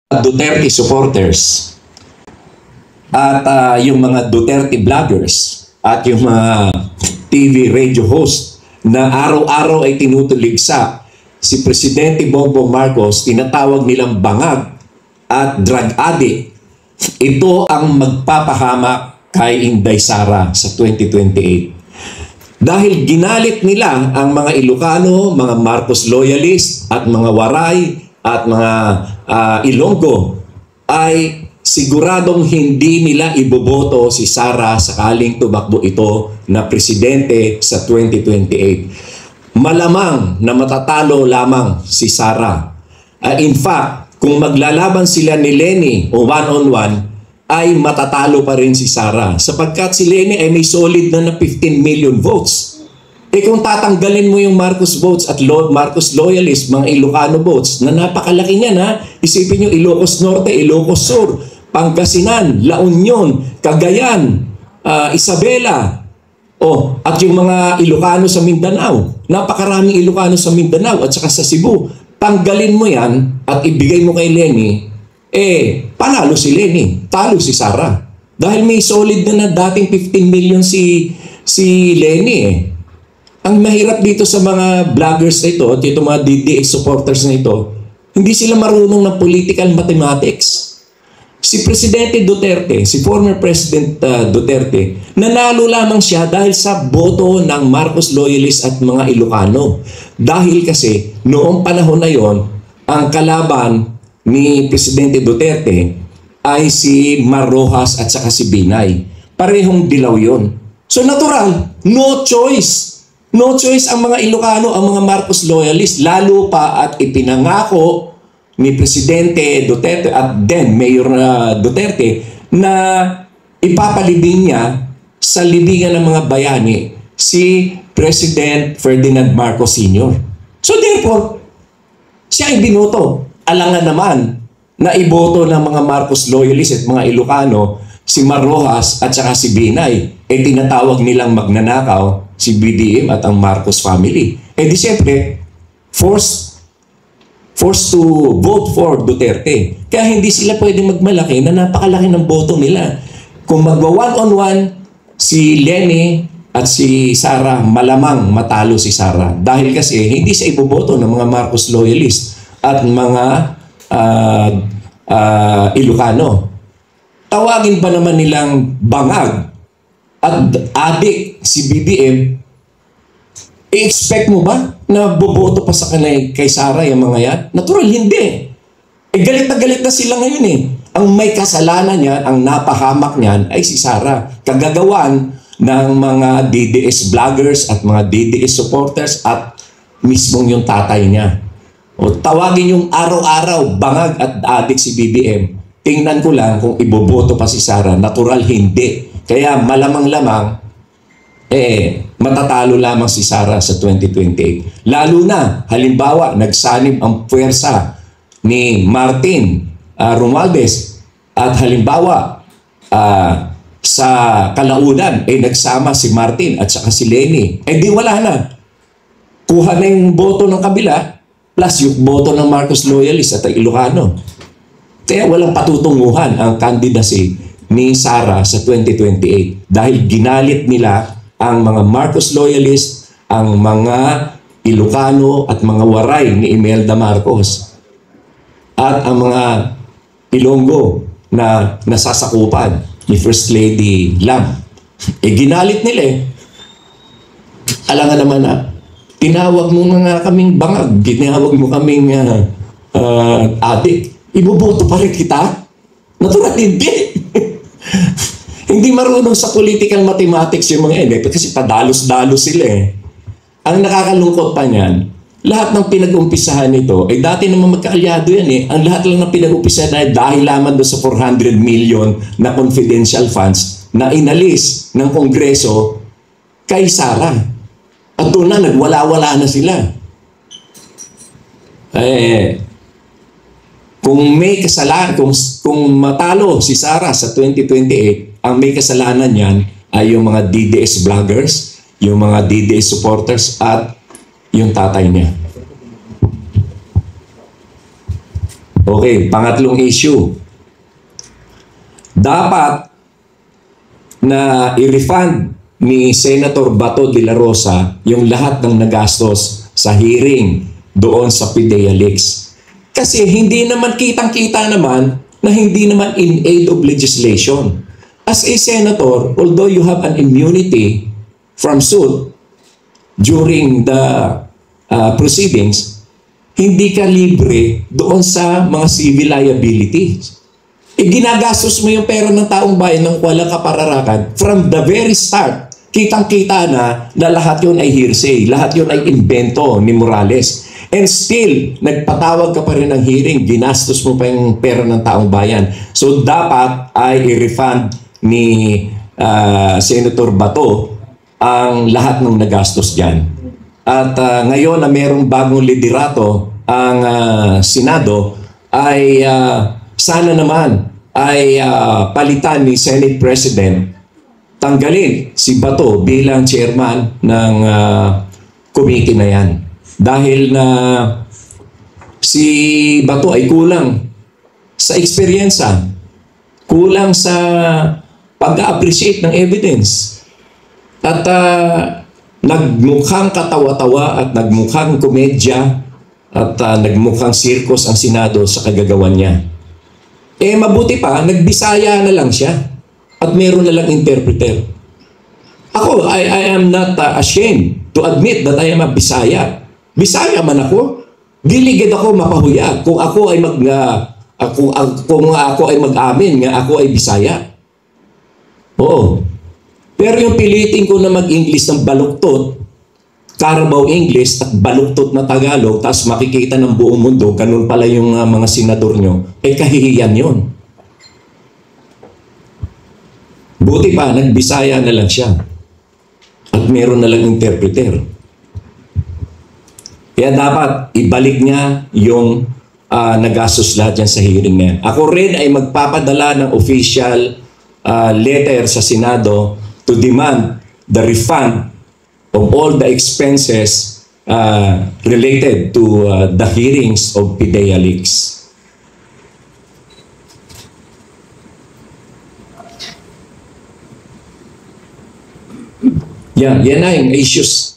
Duterte supporters at yung mga Duterte vloggers at yung mga TV radio host na araw-araw ay tinutuligsa si Presidente Bongbong Marcos, tinatawag nilang bangag at drug addict. Ito ang magpapahamak kay Inday Sara sa 2028. Dahil ginalit nila ang mga Ilocano, mga Marcos loyalist at mga Waray at mga Ilonggo, ay siguradong hindi nila iboboto si Sara sakaling tumakbo ito na presidente sa 2028. Malamang na matatalo lamang si Sara. In fact, kung maglalaban sila ni Lenny o one-on-one, ay matatalo pa rin si Sara. Sapagkat si Lenny ay may solid na 15 million votes. Kung tatanggalin mo yung Marcos votes at Marcos loyalist, mga Ilocano votes, na napakalaki niyan ha. Isipin nyo, Ilocos Norte, Ilocos Sur, Pangasinan, La Union, Cagayan, Isabela, at yung mga Ilocano sa Mindanao. Napakaraming Ilocano sa Mindanao at saka sa Cebu. Tanggalin mo yan at ibigay mo kay Lenny, panalo si Lenny, talo si Sara. Dahil may solid na dating 15 million si Lenny Ang mahirap dito sa mga vloggers na ito at itong mga DDS supporters na ito, hindi sila marunong ng political mathematics. Si Presidente Duterte, si former President Duterte, nanalo lamang siya dahil sa boto ng Marcos loyalist at mga Ilocano. Dahil kasi noong panahon na yon, ang kalaban ni Presidente Duterte ay si Mar Rojas at saka si Binay. Parehong dilaw yon. So natural, no choice. No choice ang mga Ilocano, ang mga Marcos loyalist, lalo pa at ipinangako ni Presidente Duterte at then Mayor Duterte na ipapalibing niya sa libingan ng mga bayani si President Ferdinand Marcos Sr. So therefore, siya ay binoto. Alangan naman na iboto ng mga Marcos loyalist at mga Ilocano si Mar Rojas at saka si Binay. Tinatawag nilang magnanakaw si BDM at ang Marcos family. Di siyempre, forced to vote for Duterte. Kaya hindi sila pwede magmalaki na napakalaki ng boto nila. Kung magwa-one-on-one si Lenny at si Sara, malamang matalo si Sara. Dahil kasi hindi siya iboboto ng mga Marcos loyalist at mga Ilocano. Tawagin ba naman nilang bangag at adik si BBM, i-expect mo ba na boboto pa sa kanay kay Sara yung mga yan? Natural, hindi. Galit na sila ngayon Ang may kasalanan niyan, ang napahamak niyan ay si Sara. Kagagawan ng mga DDS vloggers at mga DDS supporters at mismong yung tatay niya. O tawagin yung araw-araw bangag at adik si BBM. Tingnan ko lang kung iboboto pa si Sara. Natural, hindi. Kaya malamang-lamang, matatalo lamang si Sara sa 2028. Lalo na, halimbawa, nagsanib ang puwersa ni Martin Romualdez at halimbawa, sa kalaunan, nagsama si Martin at saka si Lenny. Di wala na. Kuha na yung boto ng kabila plus yung boto ng Marcos loyalist at Ilocano. Kaya walang patutunguhan ang candidacy ni Sara sa 2028 dahil ginalit nila ang mga Marcos loyalist, ang mga Ilocano at mga Waray ni Imelda Marcos at ang mga Ilonggo na nasasakupan ni First Lady Lam. Ginalit nila Alangan naman na tinawag mo nga kaming bangag, tinawag mo kaming adik. Iboboto pa rin kita? Natural, hindi. Hindi marunong sa political mathematics yung mga kasi padalos-dalos sila Ang nakakalungkot pa niyan, lahat ng pinag-umpisahan nito, dati naman magkaalyado yan Ang lahat lang ng pinag-umpisahan ay dahil lamang doon sa 400 million na confidential funds na inalis ng Kongreso kay Sara. At doon na, nagwala-wala na sila. Kung may kasalanan, kung matalo si Sara sa 2028, ang may kasalanan niyan ay yung mga DDS vloggers, yung mga DDS supporters at yung tatay niya. Okay, pangatlong issue. Dapat na i-refund ni Senator Bato de la Rosa yung lahat ng nagastos sa hearing doon sa PIDEA Leaks. Kasi hindi naman kitang-kita naman na hindi naman in aid of legislation. As a senator, although you have an immunity from suit during the proceedings, hindi ka libre doon sa mga civil liabilities. Ginagastos mo yung pera ng taong bayan ng walang kapararakan from the very start. Kitang-kita na lahat yun ay hearsay, lahat yun ay invento ni Morales. And still, nagpatawag ka pa rin ng hearing, ginastos mo pa yung pera ng taong bayan. So dapat ay i-refund ni Senator Bato ang lahat ng nagastos dyan. At ngayon na mayroong bagong liderato ang Senado ay sana naman ay palitan ni Senate President, tanggalin si Bato bilang chairman ng committee na yan. Dahil na si Bato ay kulang sa eksperyensa, kulang sa pag-appreciate ng evidence. At nagmukhang katawa-tawa at nagmukhang komedya at nagmukhang sirkos ang Senado sa kagagawan niya. Mabuti pa, nagbisaya na lang siya at meron na lang interpreter. Ako, I am not ashamed to admit that I am a Bisaya. Bisaya man ako. Diligid ako mapahuya kung ako ay kung ako ay mag-amin nga ako ay Bisaya. Oo. Pero yung pilitin ko na mag-English ng baluktot, Carabao English at baluktot na Tagalog, tapos makikita ng buong mundo, ganun pala yung mga senador nyo, kahihiyan yun. Buti pa, nagbisaya na lang siya. At meron na lang interpreter. Kaya dapat ibalik niya yung nagastos lahat dyan sa hearing na yan. Ako rin ay magpapadala ng official letter sa Senado to demand the refund of all the expenses related to the hearings of PIDEA Leaks. Yan na yung issues